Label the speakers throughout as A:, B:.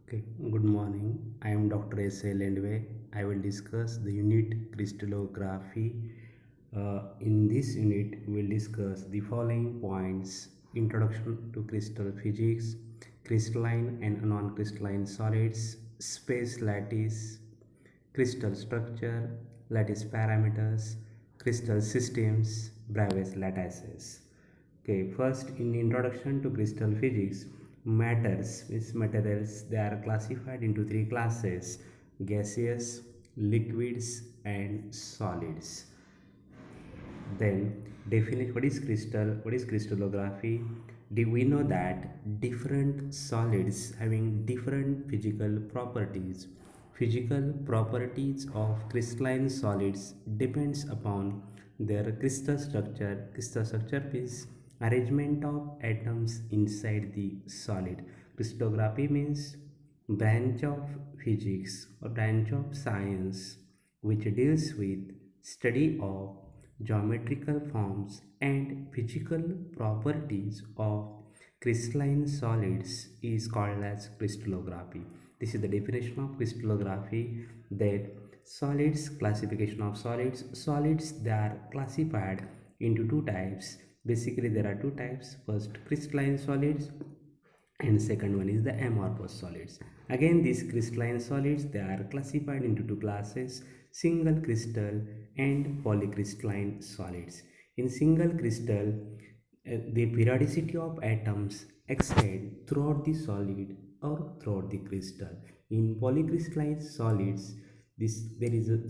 A: Okay, good morning. I am Dr. S. A. Lendave. I will discuss the unit crystallography. In this unit, we will discuss the following points: introduction to crystal physics, crystalline and non-crystalline solids, space lattice, crystal structure, lattice parameters, crystal systems, Bravais lattices. Okay, first in introduction to crystal physics, matters means materials they are classified into three classes: gaseous, liquids, and solids. Then definition what is crystal? What is crystallography? Do we know that different solids having different physical properties? Physical properties of crystalline solids depends upon their crystal structure. Crystal structure is arrangement of atoms inside the solid. Crystallography means branch of physics or branch of science which deals with study of geometrical forms and physical properties of crystalline solids is called as crystallography. This is the definition of crystallography. That solids, classification of solids. Solids, they are classified into two types. Basically there are two types. First, crystalline solids, and second one is the amorphous solids. Again, these crystalline solids, they are classified into two classes: single crystal and polycrystalline solids. In single crystal, the periodicity of atoms extend throughout the solid or throughout the crystal. In polycrystalline solids, there is a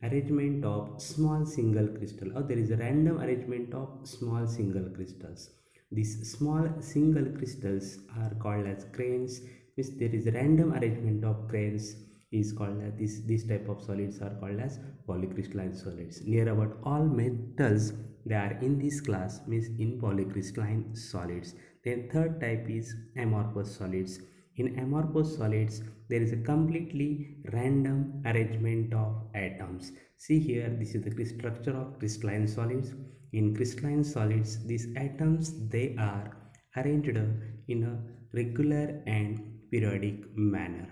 A: arrangement of small single crystal, or there is a random arrangement of small single crystals. These small single crystals are called as grains. Means there is a random arrangement of grains is called as this type of solids are called as polycrystalline solids. Near about all metals they are in this class, means in polycrystalline solids. Then third type is amorphous solids. In amorphous solids, there is a completely random arrangement of atoms. See here, this is the structure of crystalline solids. In crystalline solids, these atoms they are arranged in a regular and periodic manner.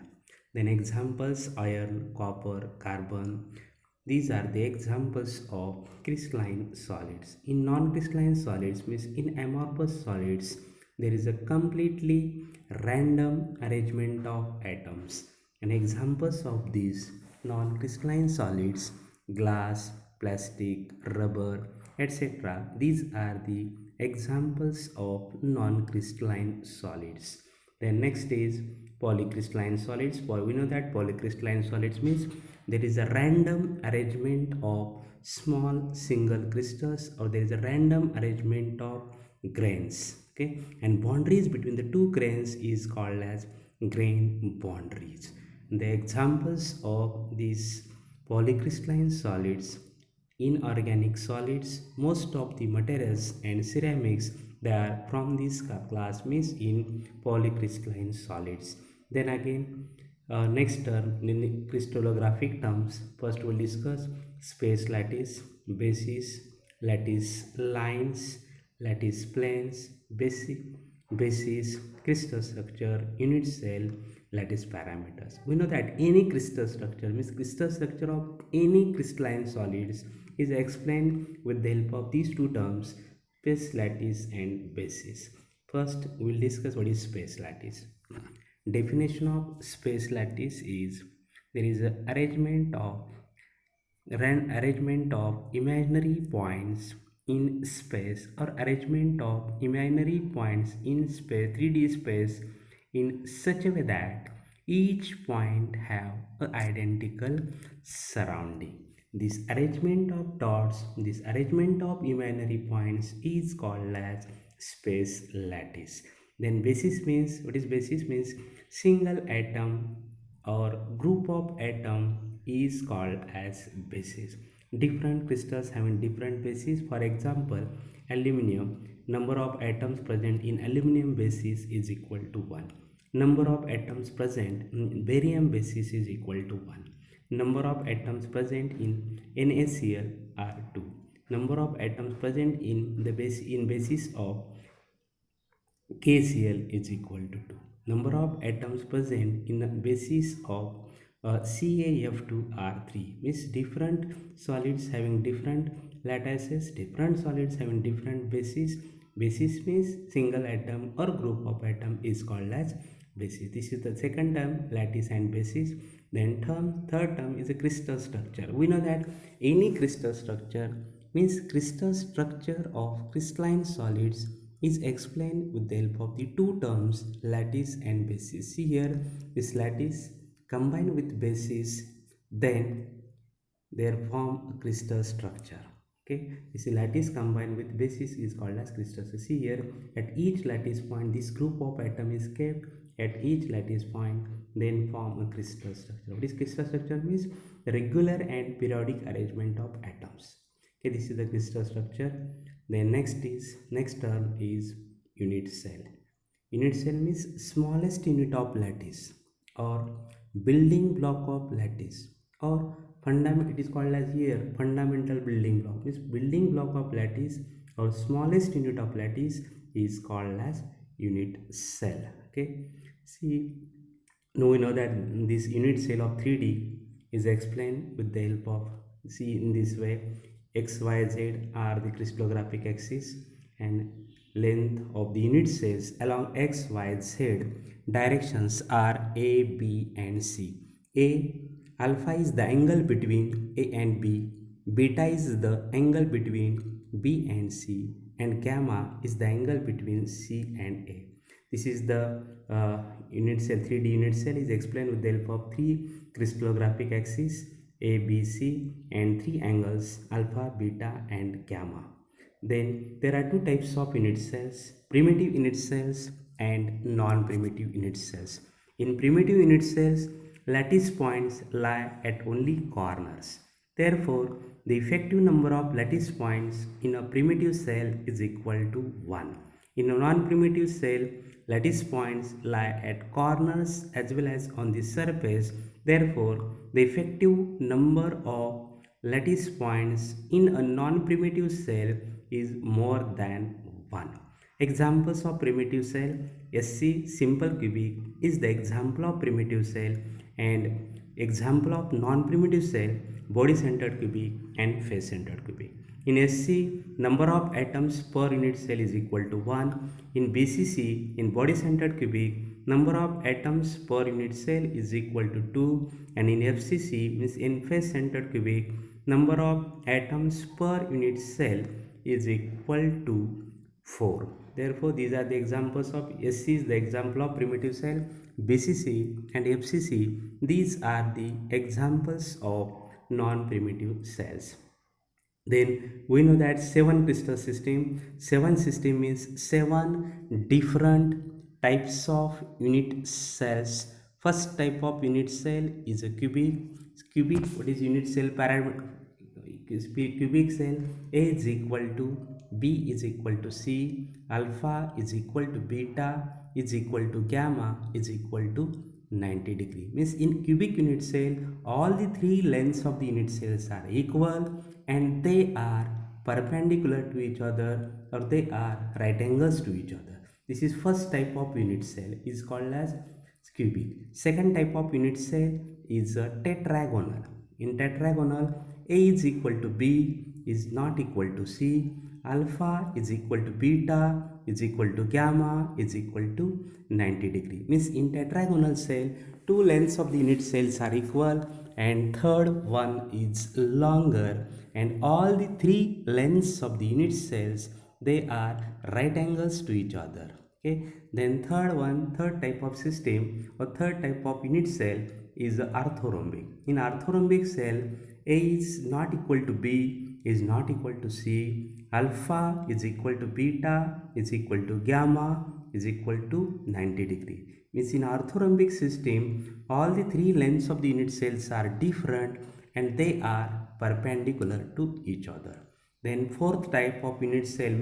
A: Then examples: iron, copper, carbon. These are the examples of crystalline solids. In non-crystalline solids, means in amorphous solids, there is a completely random arrangement of atoms. And examples of these non-crystalline solids: glass, plastic, rubber, etc. These are the examples of non-crystalline solids. Then next is polycrystalline solids. We know that polycrystalline solids means there is a random arrangement of small single crystals, or there is a random arrangement of grains. Okay, and boundaries between the two grains is called as grain boundaries. The examples of these polycrystalline solids: inorganic solids, most of the materials and ceramics they are from this class, means in polycrystalline solids. Then again, next term in the crystallographic terms, first we'll discuss space lattice, basis, lattice lines, lattice planes, basis, crystal structure, unit cell, lattice parameters. We know that any crystal structure, means crystal structure of any crystalline solids, is explained with the help of these two terms: space lattice and basis. First, we will discuss what is space lattice. Definition of space lattice is: there is an arrangement of imaginary points in space, or arrangement of imaginary points in space, 3D space, in such a way that each point have an identical surrounding. This arrangement of dots, this arrangement of imaginary points is called as space lattice. Then basis means, what is basis means? Single atom or group of atom is called as basis. Different crystals having different bases. For example, aluminium, number of atoms present in aluminium basis is equal to 1. Number of atoms present in barium basis is equal to 1. Number of atoms present in NaCl are 2. Number of atoms present in the basis of KCl is equal to 2. number of atoms present in the basis of CaF2R3 means different solids having different lattices, different solids having different bases. Basis means single atom or group of atom is called as basis. This is the second term, lattice and basis. Then third term is a crystal structure. We know that any crystal structure means crystal structure of crystalline solids is explained with the help of the two terms lattice and basis. See here, this lattice combined with basis, then they form a crystal structure. Okay, this lattice combined with basis is called as crystal. So see here, at each lattice point this group of atom is kept at each lattice point, then form a crystal structure. What is crystal structure means? Regular and periodic arrangement of atoms. Okay, this is the crystal structure. Then next term is unit cell. Unit cell means smallest unit of lattice or building block of lattice or fundamental. It is called as here fundamental building block. Means building block of lattice or smallest unit of lattice is called as unit cell. Okay. See, now we know that this unit cell of 3D is explained with the help of, see in this way, x, y, z are the crystallographic axis and length of the unit cells along x, y, z directions are a, b and c. Alpha is the angle between a and b, beta is the angle between b and c, and gamma is the angle between c and a. This is the unit cell. 3D unit cell is explained with the help of three crystallographic axes A, B, C and three angles alpha, beta and gamma. Then there are two types of unit cells, primitive unit cells and non-primitive unit cells. In primitive unit cells, lattice points lie at only corners. Therefore, the effective number of lattice points in a primitive cell is equal to 1. In a non-primitive cell, lattice points lie at corners as well as on the surface. Therefore, the effective number of lattice points in a non-primitive cell is more than 1. Examples of primitive cell: SC simple cubic is the example of primitive cell, and example of non-primitive cell body centered cubic and face centered cubic. In SC, number of atoms per unit cell is equal to 1. In BCC, in body centered cubic, number of atoms per unit cell is equal to 2. And in FCC, means in face centered cubic, number of atoms per unit cell is equal to 4. Therefore, these are the examples of SC is the example of primitive cell, BCC and FCC. These are the examples of non-primitive cells. Then we know that 7 crystal system. 7 system means 7 different types of unit cells. First type of unit cell is a cubic. Cubic, what is unit cell parameter? Cubic cell. A is equal to B is equal to C, alpha is equal to beta is equal to gamma is equal to 90 degree. Means in cubic unit cell, all the three lengths of the unit cells are equal and they are perpendicular to each other, or they are right angles to each other. This is first type of unit cell, is called as cubic. Second type of unit cell is a tetragonal. In tetragonal, A is equal to B is not equal to C, alpha is equal to beta is equal to gamma is equal to 90 degree. Means in tetragonal cell, two lengths of the unit cells are equal and third one is longer, and all the three lengths of the unit cells, they are right angles to each other. Okay, then third type of system or third type of unit cell is orthorhombic. In orthorhombic cell, A is not equal to B is not equal to C, alpha is equal to beta is equal to gamma is equal to 90 degree. Means in orthorhombic system, all the three lengths of the unit cells are different and they are perpendicular to each other. Then fourth type of unit cell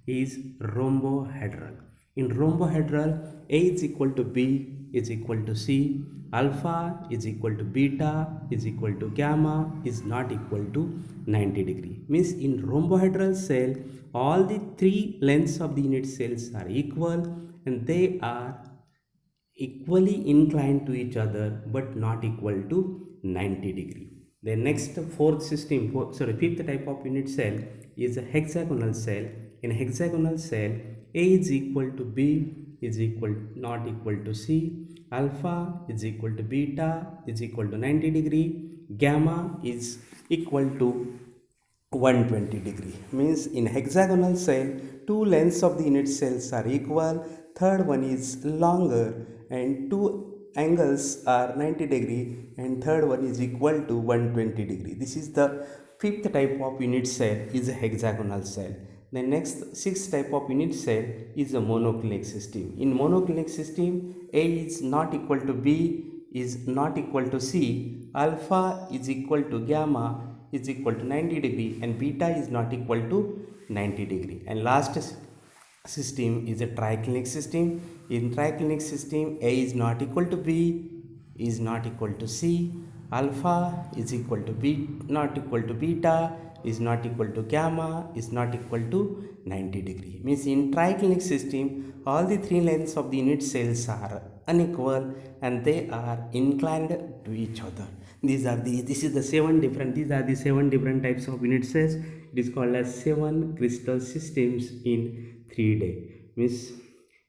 A: is rhombohedral. In rhombohedral, A is equal to B is equal to C, alpha is equal to beta is equal to gamma is not equal to 90 degree. Means in rhombohedral cell, all the three lengths of the unit cells are equal and they are equally inclined to each other but not equal to 90 degree. The next fourth system, fifth type of unit cell is a hexagonal cell. In hexagonal cell, A is equal to B is equal not equal to C, alpha is equal to beta is equal to 90 degree, gamma is equal to 120 degree. Means in hexagonal cell, two lengths of the unit cells are equal, third one is longer, and two angles are 90 degree, and third one is equal to 120 degree. This is the fifth type of unit cell, is a hexagonal cell. The next sixth type of unit cell is a monoclinic system. In monoclinic system, A is not equal to B is not equal to C, alpha is equal to gamma is equal to 90 degree, and beta is not equal to 90 degree. And last system is a triclinic system. In triclinic system, A is not equal to B is not equal to C, alpha is equal to B not equal to beta is not equal to gamma is not equal to 90 degree. Means in triclinic system, all the three lengths of the unit cells are unequal and they are inclined to each other. These are the seven different types of unit cells. It is called as seven crystal systems in 3D. Means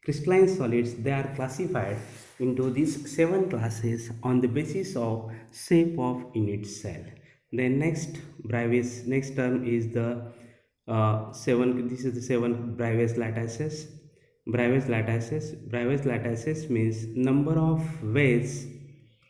A: crystalline solids, they are classified into these seven classes on the basis of shape of unit cell. Then next term is the seven. This is the seven Bravais lattices. Bravais lattices means number of ways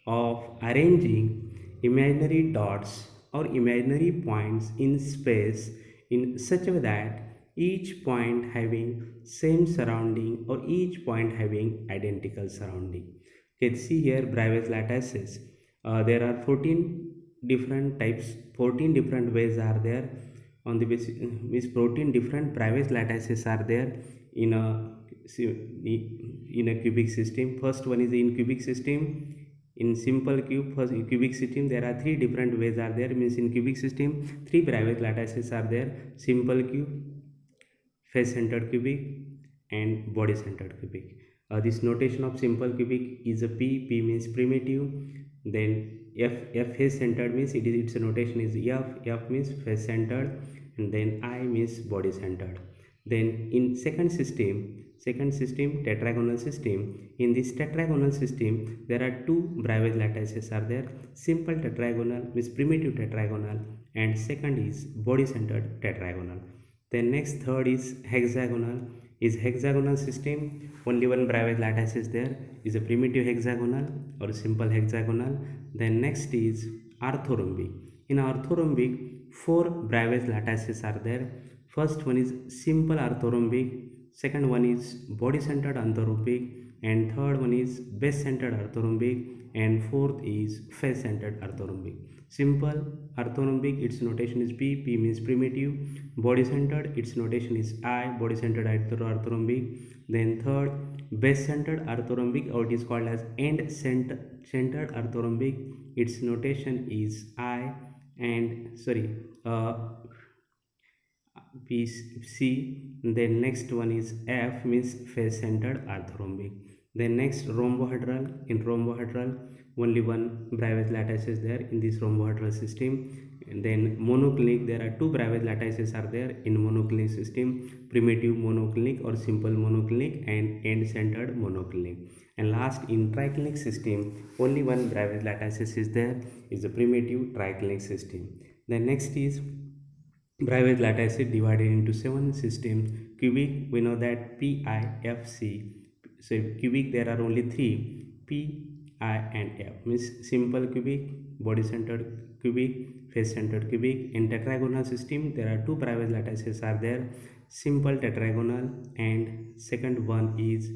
A: of arranging imaginary dots or imaginary points in space in such a way that each point having same surrounding or each point having identical surrounding. Okay, see here Bravais lattices. There are 14 different types, 14 different ways are there on the basis, means 14 different Bravais lattices are there in a cubic system. First one is in cubic system. In simple cube, first cubic system, there are three different ways are there. Means in cubic system, three Bravais lattices are there: simple cube, face centered cubic, and body centered cubic. This notation of simple cubic is a P means primitive. Then F face centered means its notation is F means face centered, and then I means body centered. Then in second system tetragonal system. In this tetragonal system, there are two Bravais lattices are there: simple tetragonal means primitive tetragonal, and second is body centered tetragonal. Then next third is hexagonal. Is hexagonal system, only one Bravais lattice is there, is a primitive hexagonal or simple hexagonal. Then next is orthorhombic. In orthorhombic, four Bravais lattices are there. First one is simple orthorhombic, second one is body centered orthorhombic, and third one is base centered orthorhombic, and fourth is face centered orthorhombic. Simple orthorhombic, its notation is P means primitive. Body centered, its notation is I, body centered orthorhombic. Then third, base centered orthorhombic, or it is called as end centered orthorhombic, its notation is I, and C. Then next one is F means face centered orthorhombic. Then next rhombohedral. In rhombohedral, only one Bravais lattice is there in this rhombohedral system. And then monoclinic, there are two Bravais lattices are there in monoclinic system: primitive monoclinic or simple monoclinic, and end centered monoclinic. And last, in triclinic system, only one Bravais lattice is there, is the primitive triclinic system. Then next is Bravais lattice is divided into seven systems. Cubic, we know that P, I, F, C. So cubic, there are only three: P, I, and F. Means simple cubic, body centered cubic, face centered cubic. In tetragonal system, there are two Bravais lattices are there: simple tetragonal, and second one is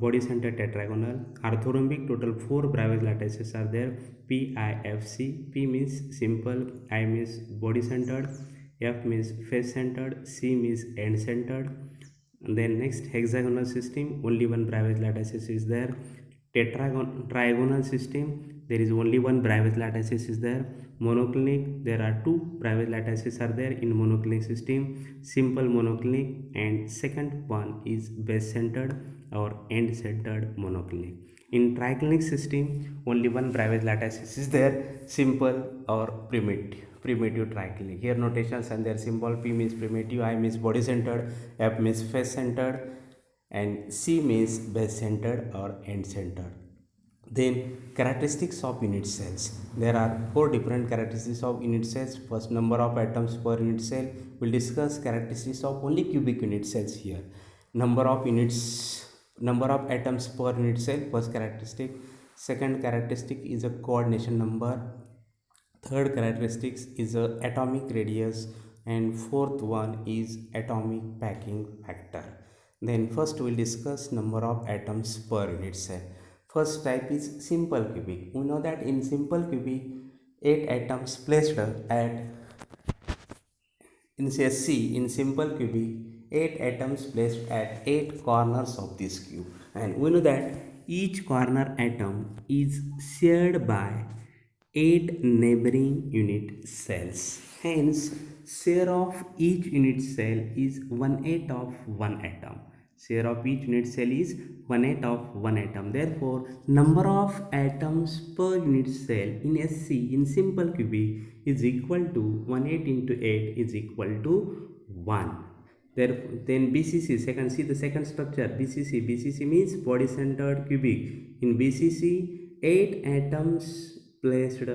A: body centered tetragonal. Orthorhombic, total four Bravais lattices are there: P, I, F, C. P means simple, I means body centered, F means face centered, C means end centered. And then next hexagonal system, only one Bravais lattice is there. Trigonal system, there is only one private lattices is there. Monoclinic, there are two private lattices are there in monoclinic system, simple monoclinic, and second one is base centered or end centered monoclinic. In triclinic system, only one private lattice is there, simple or primitive triclinic. Here notations and their symbol: P means primitive, I means body centered, F means face centered, and C means base centered or end centered. Then characteristics of unit cells. There are four different characteristics of unit cells. First, number of atoms per unit cell. We'll discuss characteristics of only cubic unit cells here. Number of atoms per unit cell, first characteristic. Second characteristic is a coordination number. Third characteristics is a atomic radius, and fourth one is atomic packing factor. Then first we'll discuss number of atoms per unit cell. First type is simple cubic. We know that in simple cubic 8 atoms placed at in SC in simple cubic 8 atoms placed at 8 corners of this cube, and we know that each corner atom is shared by 8 neighboring unit cells. Hence, share of each unit cell is 1/8 of one atom. Share of each unit cell is 1/8 of one atom. Therefore, number of atoms per unit cell in SC in simple cubic is equal to 1/8 into 8 is equal to 1. Then BCC, second, see the second structure, BCC means body centered cubic. In BCC, 8 atoms placed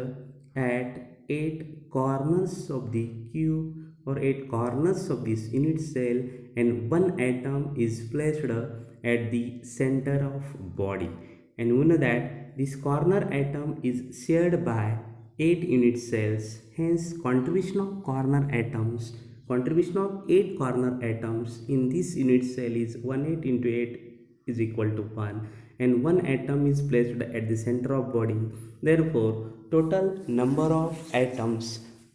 A: at 8 corners of the cube or 8 corners of this unit cell, and one atom is placed at the center of body, and we know that this corner atom is shared by 8 unit cells. Hence, contribution of 8 corner atoms in this unit cell is 1/8 into 8 is equal to 1, and one atom is placed at the center of body. Therefore, total number of atoms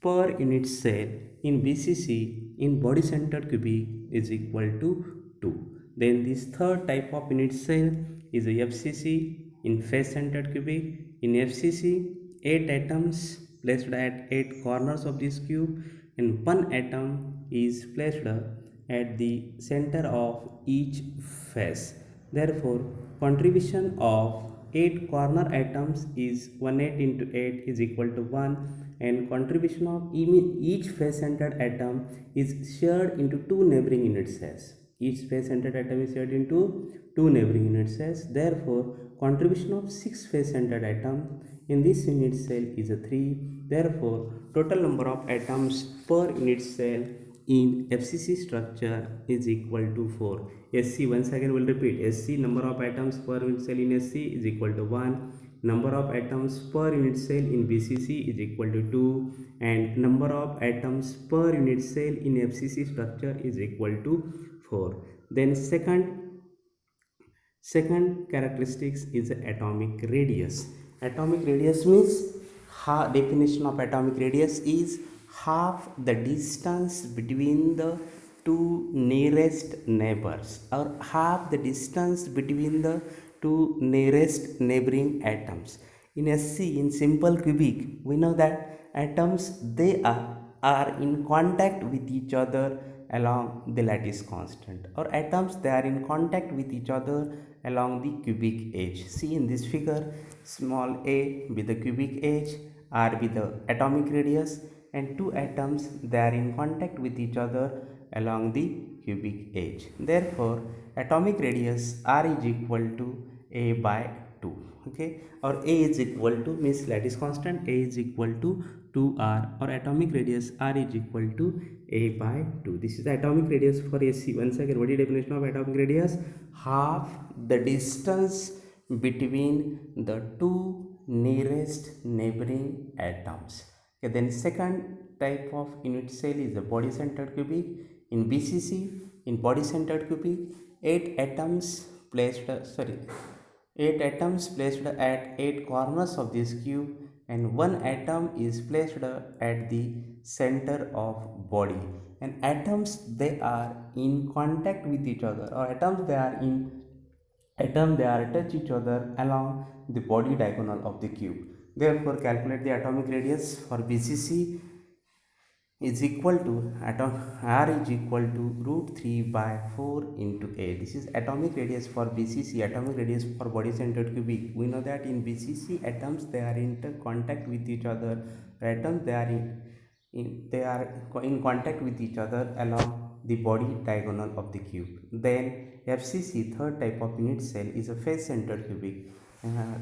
A: per unit cell in BCC in body centered cubic is equal to 2. Then this third type of unit cell is a FCC in face centered cubic. In FCC, 8 atoms placed at 8 corners of this cube, and one atom is placed at the center of each face. Therefore, contribution of 8 corner atoms is 1/8 into 8 is equal to 1, and contribution of each face centered atom is shared into 2 neighboring unit cells. Each face centered atom is shared into 2 neighboring unit cells. Therefore, contribution of 6 face centered atom in this unit cell is a 3. Therefore, total number of atoms per unit cell in FCC structure is equal to 4. SC, once again will repeat, SC number of atoms per unit cell in SC is equal to 1. Number of atoms per unit cell in BCC is equal to 2, and number of atoms per unit cell in FCC structure is equal to 4. Then second characteristics is atomic radius. Atomic radius means, definition of atomic radius is half the distance between the two nearest neighbors, or half the distance between the two nearest neighboring atoms. In SC, in simple cubic, we know that atoms, they are in contact with each other along the lattice constant, or atoms, they are in contact with each other along the cubic edge. See in this figure, small a with the cubic edge, r with the atomic radius, and two atoms, they are in contact with each other along the cubic edge. Therefore, atomic radius r is equal to a by 2. Okay, or a is equal to, means lattice constant, a is equal to 2r, or atomic radius r is equal to a by 2. This is the atomic radius for SC. Once again, what is the definition of atomic radius? Half the distance between the two nearest neighboring atoms. Okay, then second type of unit cell is the body centered cubic. In BCC, in body centered cubic, 8 atoms placed at 8 corners of this cube, and one atom is placed at the center of body, and atoms, they are in contact with each other, or atoms, they are touch each other along the body diagonal of the cube. Therefore, calculate the atomic radius for BCC is equal to atom r is equal to root 3 by 4 into a. This is atomic radius for BCC, atomic radius for body centered cubic. We know that in BCC atoms they are in contact with each other. Atoms they are in contact with each other along the body diagonal of the cube. Then FCC, third type of unit cell, is a face centered cubic.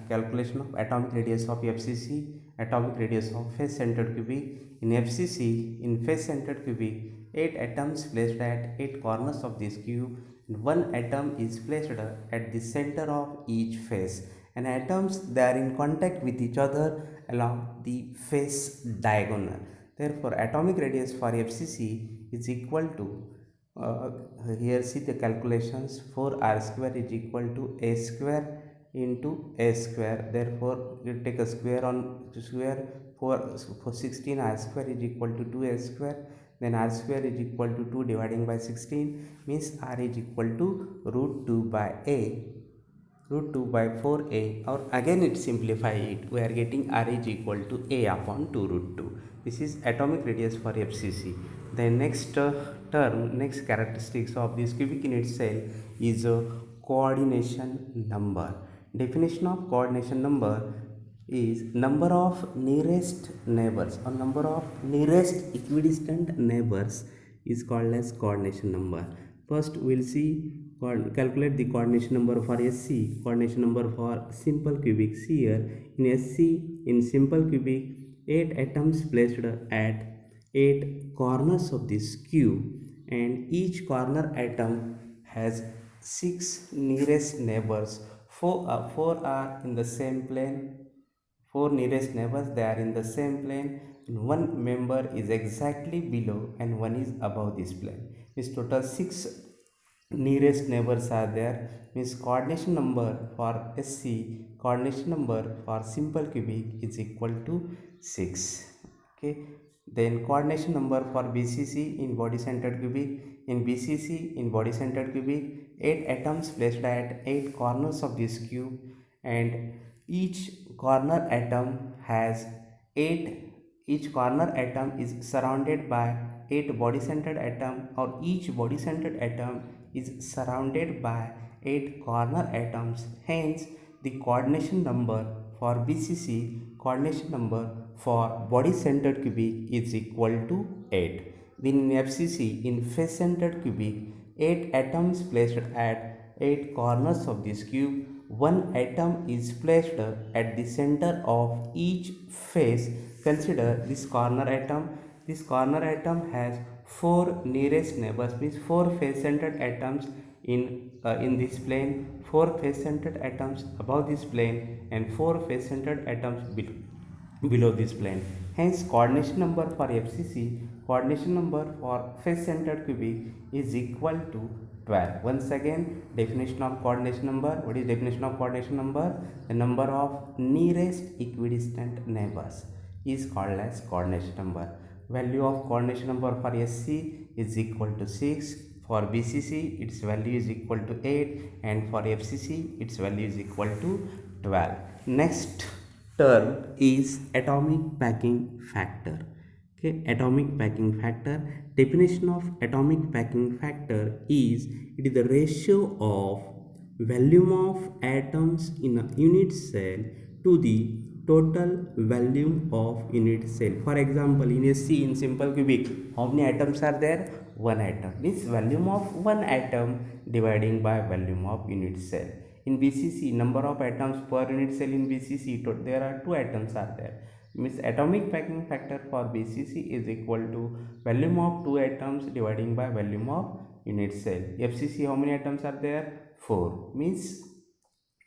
A: Calculation of atomic radius of FCC, atomic radius of face centered cubic. In FCC, in face centered cubic, 8 atoms placed at 8 corners of this cube, and 1 atom is placed at the center of each face, and atoms they are in contact with each other along the face diagonal. Therefore, atomic radius for FCC is equal to, here see the calculations, 4r square is equal to a square into a square. Therefore, you take a square on square. For 16, r square is equal to 2a square. Then r square is equal to 2 dividing by 16 means r is equal to root 2 by a, root 2 by 4a, or again it simplify it, we are getting r is equal to a upon 2 root 2. This is atomic radius for FCC. The next term, next characteristics of this cubic unit cell is a coordination number. Definition of coordination number is number of nearest neighbors or number of nearest equidistant neighbors is called as coordination number. First we'll see, calculate the coordination number for SC, coordination number for simple cubic. Here in SC, in simple cubic, 8 atoms placed at 8 corners of this cube, and each corner atom has 6 nearest neighbors. 4 are in the same plane. 4 nearest neighbors, they are in the same plane, and one member is exactly below and one is above this plane. Means total 6 nearest neighbors are there. Means coordination number for SC, coordination number for simple cubic is equal to 6. Okay. Then coordination number for BCC in body centered cubic. In BCC in body centered cubic, 8 atoms placed at 8 corners of this cube, and each corner atom has 8, each corner atom is surrounded by 8 body centered atom, or each body centered atom is surrounded by 8 corner atoms. Hence the coordination number for BCC, coordination number for body centered cubic is equal to 8. Then in FCC, in face centered cubic, 8 atoms placed at 8 corners of this cube, one atom is placed at the center of each face. Consider this corner atom. This corner atom has 4 nearest neighbors, means 4 face centered atoms in this plane, 4 face centered atoms above this plane, and 4 face centered atoms below this plane. Hence coordination number for FCC, coordination number for face centered cubic is equal to 12. Once again, definition of coordination number. What is definition of coordination number? The number of nearest equidistant neighbors is called as coordination number. Value of coordination number for SC is equal to 6. For BCC its value is equal to 8, and for FCC its value is equal to 12. Next term is atomic packing factor. Okay, atomic packing factor. Definition of atomic packing factor is, it is the ratio of volume of atoms in a unit cell to the total volume of unit cell. For example, in a C, in simple cubic, how many atoms are there? One atom. Means volume of one atom dividing by volume of unit cell. In BCC, number of atoms per unit cell in BCC, there are 2 atoms are there. Means atomic packing factor for BCC is equal to volume of 2 atoms dividing by volume of unit cell. FCC, how many atoms are there? 4. Means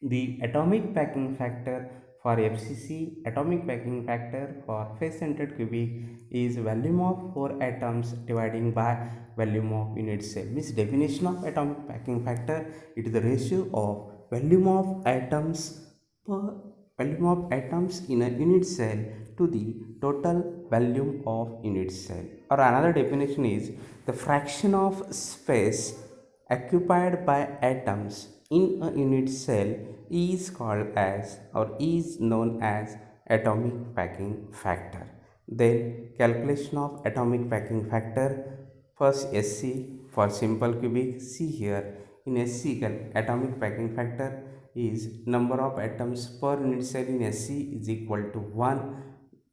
A: the atomic packing factor for FCC, atomic packing factor for face centered cubic is volume of 4 atoms dividing by volume of unit cell. Means definition of atomic packing factor, it is the ratio of volume of atoms per volume of atoms in a unit cell to the total volume of unit cell. Or another definition is, the fraction of space occupied by atoms in a unit cell is called as, or is known as, atomic packing factor. Then calculation of atomic packing factor. First SC for simple cubic. See here in SC atomic packing factor is number of atoms per unit cell in SC is equal to 1.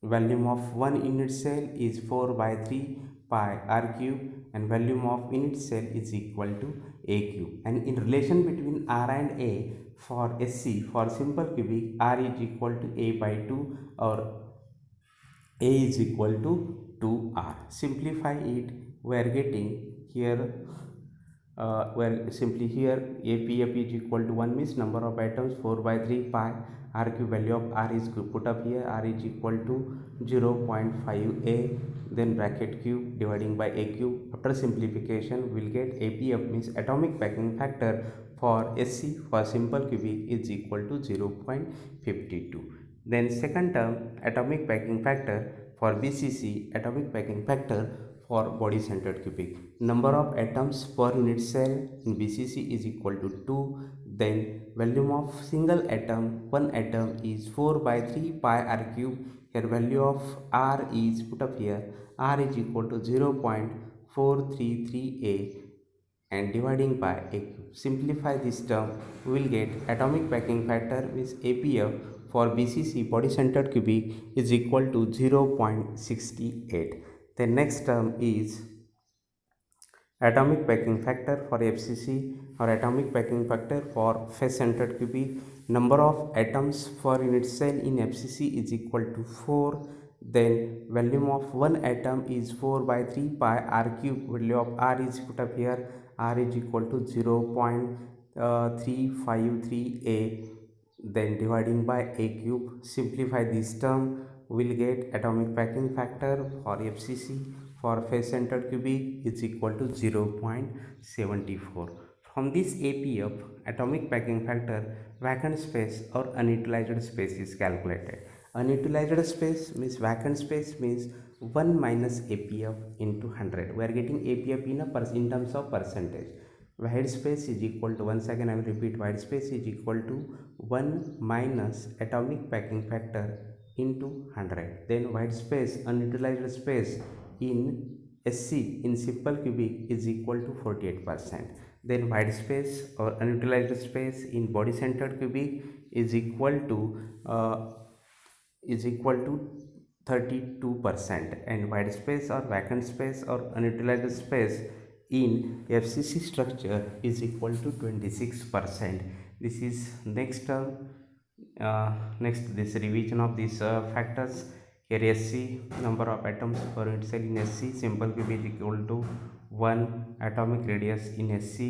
A: Volume of one unit cell is 4 by 3 pi r cube, and volume of unit cell is equal to a cube. And in relation between r and a, for SC for simple cubic, r is equal to a by 2 or a is equal to 2r. Simplify it, we are getting here well, simply here APF is equal to 1 means number of atoms 4 by 3 pi r cube. Value of r is put up here, r is equal to 0.5 a, then bracket cube dividing by a cube. After simplification we will get APF means atomic packing factor for SC for simple cubic is equal to 0.52. Then second term, atomic packing factor for BCC, atomic packing factor for body centered cubic. Number of atoms per unit cell in BCC is equal to 2. Then volume of single atom, one atom is 4 by 3 pi r cube. Here value of r is put up here, r is equal to 0.433 a, and dividing by a cube. Simplify this term, we will get atomic packing factor means APF for BCC body centered cubic is equal to 0.68. The next term is atomic packing factor for FCC or atomic packing factor for face centered cubic. Number of atoms per unit cell in FCC is equal to 4. Then volume of one atom is 4 by 3 pi r cube. Value of r is put up here, r is equal to 0.353 a, then dividing by a cube. Simplify this term, we will get atomic packing factor for FCC for face centered cubic is equal to 0.74. From this APF atomic packing factor, vacant space or unutilized space is calculated. Unutilized space means vacant space means 1 minus APF into 100. We are getting APF in terms of percentage. White space is equal to, once again I will repeat, white space is equal to 1 minus atomic packing factor into 100. Then white space, unutilized space in SC in simple cubic is equal to 48%. Then white space or unutilized space in body centered cubic is equal to 32%, and white space or vacant space or unutilized space in FCC structure is equal to 26%. This is next term. Next, this revision of these factors. Here SC, number of atoms per unit cell in SC simple cubic is equal to 1. Atomic radius in SC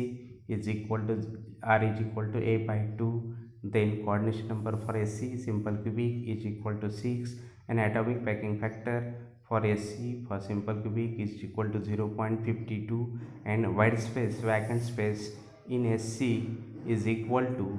A: is equal to r is equal to a by 2. Then coordination number for SC simple cubic is equal to 6, and atomic packing factor for SC for simple cubic is equal to 0.52, and white space vacant space in SC is equal to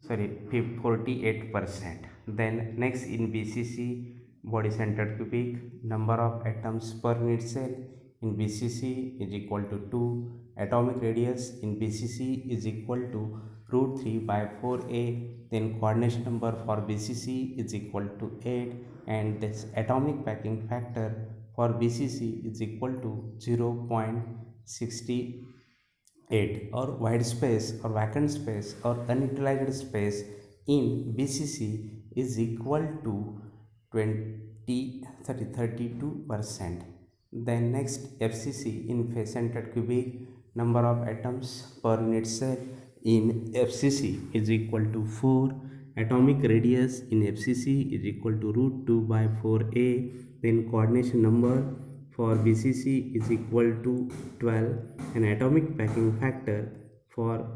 A: 48%. Then next in BCC body centered cubic, number of atoms per unit cell in BCC is equal to 2. Atomic radius in BCC is equal to root 3 by 4a. Then coordination number for BCC is equal to 8, and this atomic packing factor for BCC is equal to 0.68, or white space or vacant space or unutilized space in BCC is equal to 32%. Then next FCC in face centered cubic, number of atoms per unit cell in FCC is equal to 4. Atomic radius in FCC is equal to root 2 by 4a. Then coordination number for BCC is equal to 12, and atomic packing factor for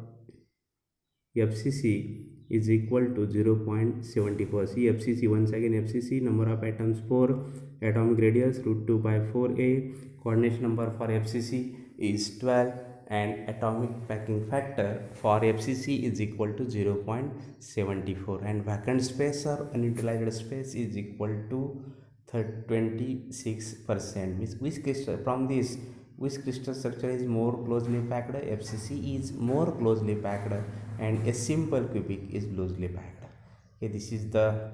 A: FCC is equal to 0.74. See FCC, once again FCC, number of atoms 4, atomic radius root 2 by 4a, coordination number for FCC is 12, and atomic packing factor for FCC is equal to 0.74, and vacant space or unutilized space is equal to 26%. Which crystal, from this, which crystal structure is more closely packed? FCC is more closely packed, and a simple cubic is loosely packed. Okay, this is the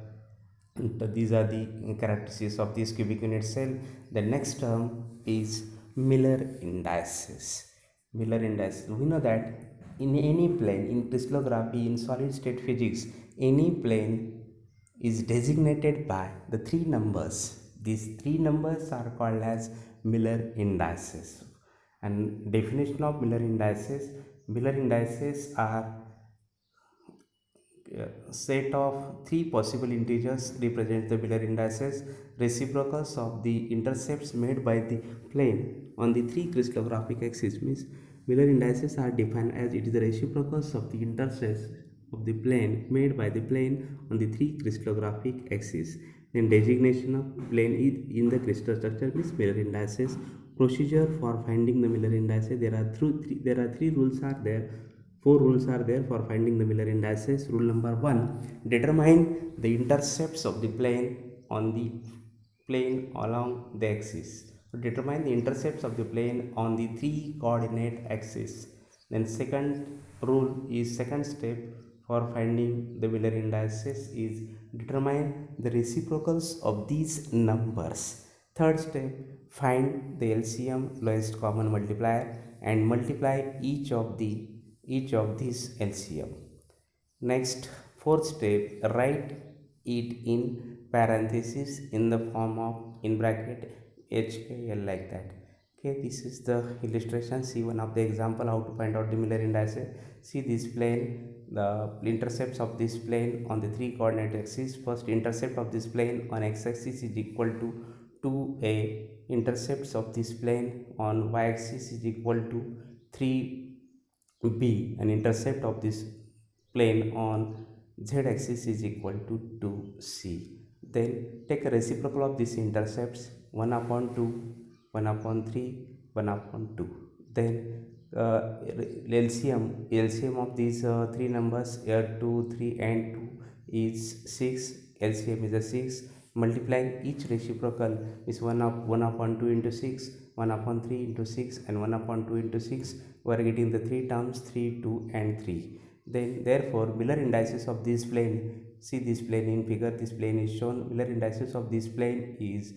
A: These are the characteristics of this cubic unit cell. The next term is Miller indices. Miller indices, we know that in any plane, in crystallography, in solid state physics, any plane is designated by the three numbers. These three numbers are called as Miller indices. And definition of Miller indices: Miller indices are set of three possible integers represents the Miller indices, reciprocals of the intercepts made by the plane on the three crystallographic axes. Means Miller indices are defined as it is the reciprocals of the intercepts of the plane made by the plane on the three crystallographic axes. Then designation of plane in the crystal structure means Miller indices. Procedure for finding the Miller indices: there are three rules are there. Four rules are there for finding the Miller indices. Rule number one: determine the intercepts of the plane on the plane along the axis. Determine the intercepts of the plane on the three coordinate axes. Then second step for finding the Miller indices is determine the reciprocals of these numbers. Third step, find the LCM, lowest common multiplier, and multiply each of these LCM. Next, fourth step, write it in parenthesis in the form of in bracket HKL like that. Okay, this is the illustration. See one of the example how to find out the Miller indices. See this plane, the intercepts of this plane on the three coordinate axes. First intercept of this plane on x-axis is equal to 2a. Intercepts of this plane on y-axis is equal to 3b. An intercept of this plane on z-axis is equal to 2c. Then take a reciprocal of these intercepts: 1 upon 2, 1 upon 3, 1 upon 2. Then LCM of these three numbers, 2, 3 and 2 is 6. LCM is a 6. Multiplying each reciprocal is 1 upon 2 into 6, 1 upon 3 into 6 and 1 upon 2 into 6. We are getting the three terms 3, 2 and 3. Then therefore Miller indices of this plane, see this plane in figure, this plane is shown. Miller indices of this plane is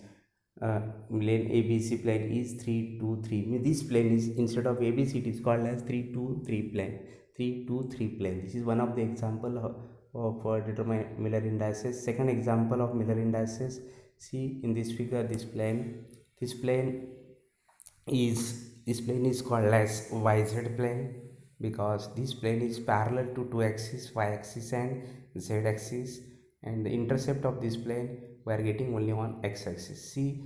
A: plane ABC plane is 3, 2, 3. This plane is, instead of ABC, it is called as 3, 2, 3 plane. 3, 2, 3 plane. This is one of the example of determine Miller indices. Second example of Miller indices. See in this figure, this plane. This plane is called as YZ plane, because this plane is parallel to two axes, y axis and z axis, and the intercept of this plane we are getting only on x axis. See,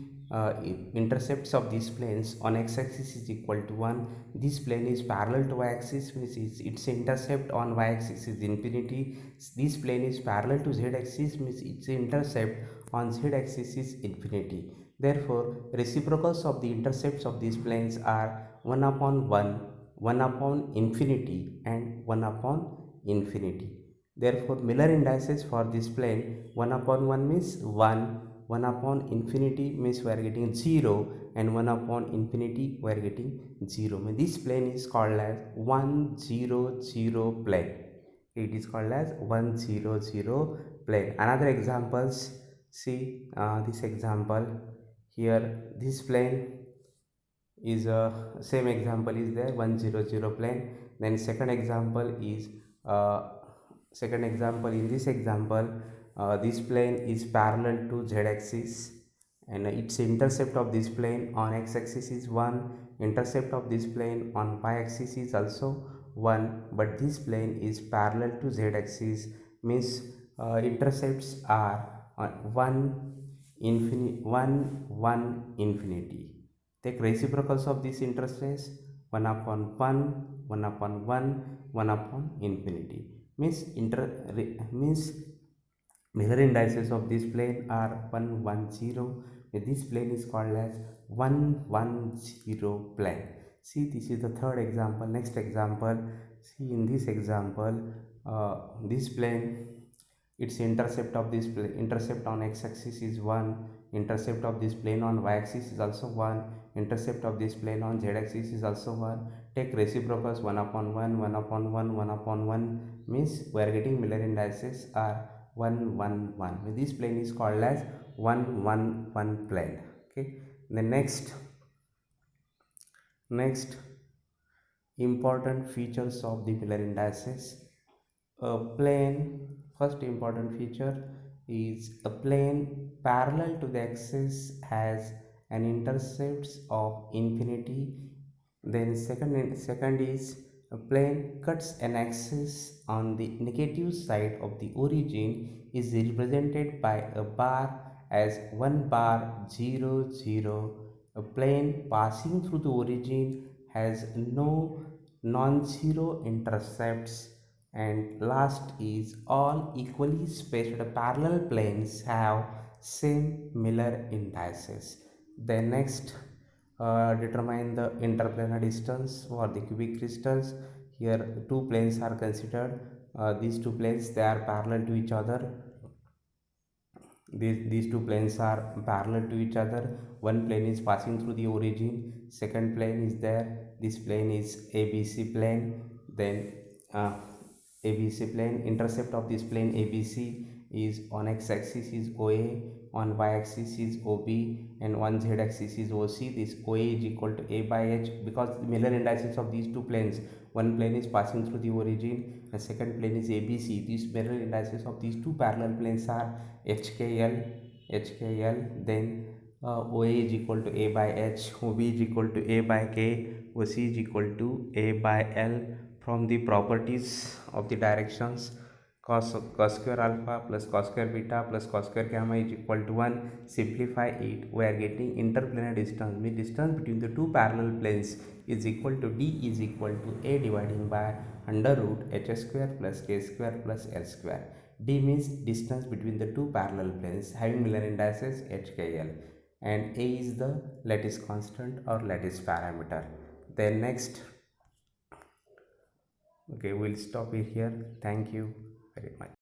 A: intercepts of these planes on x axis is equal to 1. This plane is parallel to y axis, means its intercept on y axis is infinity. This plane is parallel to z axis, means its intercept on z axis is infinity. Therefore reciprocals of the intercepts of these planes are 1 upon 1, 1 upon infinity and 1 upon infinity. Therefore Miller indices for this plane: 1 upon 1 means 1, 1 upon infinity means we are getting 0, and 1 upon infinity we are getting 0. This plane is called as 100 plane. It is called as 100 plane. Another examples, see this example here. This plane is same example is there, 100 plane. Then second example is in this example, this plane is parallel to z axis, and its intercept of this plane on x axis is 1. Intercept of this plane on y axis is also 1, but this plane is parallel to z axis, means intercepts are 1 infinity, 1 1 infinity. Take reciprocals of this intercepts: 1 upon 1, 1 upon 1, 1 upon infinity. Means Miller indices of this plane are 110. This plane is called as 110 plane. See, this is the third example. Next example, see in this example, this plane, its intercept of this intercept on x-axis is 1. Intercept of this plane on y-axis is also 1. Intercept of this plane on z-axis is also 1. Take reciprocals: 1 upon 1, 1 upon 1, 1 upon 1, means we are getting Miller indices are 1 1 1. This plane is called as 1 1 1 plane. Okay. The next important features of the Miller indices. A plane, first important feature is a plane parallel to the axis has an intercepts of infinity. Then second is a plane cuts an axis on the negative side of the origin is represented by a bar as 1 bar 0 0. A plane passing through the origin has no non-zero intercepts. And last is all equally spaced parallel planes have same Miller indices. Then next, determine the interplanar distance for the cubic crystals. Here two planes are considered. These two planes, they are parallel to each other. These two planes are parallel to each other. One plane is passing through the origin, second plane is there. This plane is ABC plane. Then ABC plane, intercept of this plane ABC is on x-axis is OA, on y-axis is OB, and on z-axis is OC. This OA is equal to A by H because the Miller indices of these two planes, one plane is passing through the origin and second plane is ABC. These Miller indices of these two parallel planes are HKL. Then OA is equal to A by H, OB is equal to A by K, OC is equal to A by L. From the properties of the directions, cos square alpha plus cos square beta plus cos square gamma is equal to 1. Simplify it, we are getting interplanar distance, means distance between the two parallel planes is equal to D is equal to A dividing by under root h square plus k square plus l square. D means distance between the two parallel planes having Miller indices HKL, and A is the lattice constant or lattice parameter. Then next, okay, we'll stop it here. Thank you very much.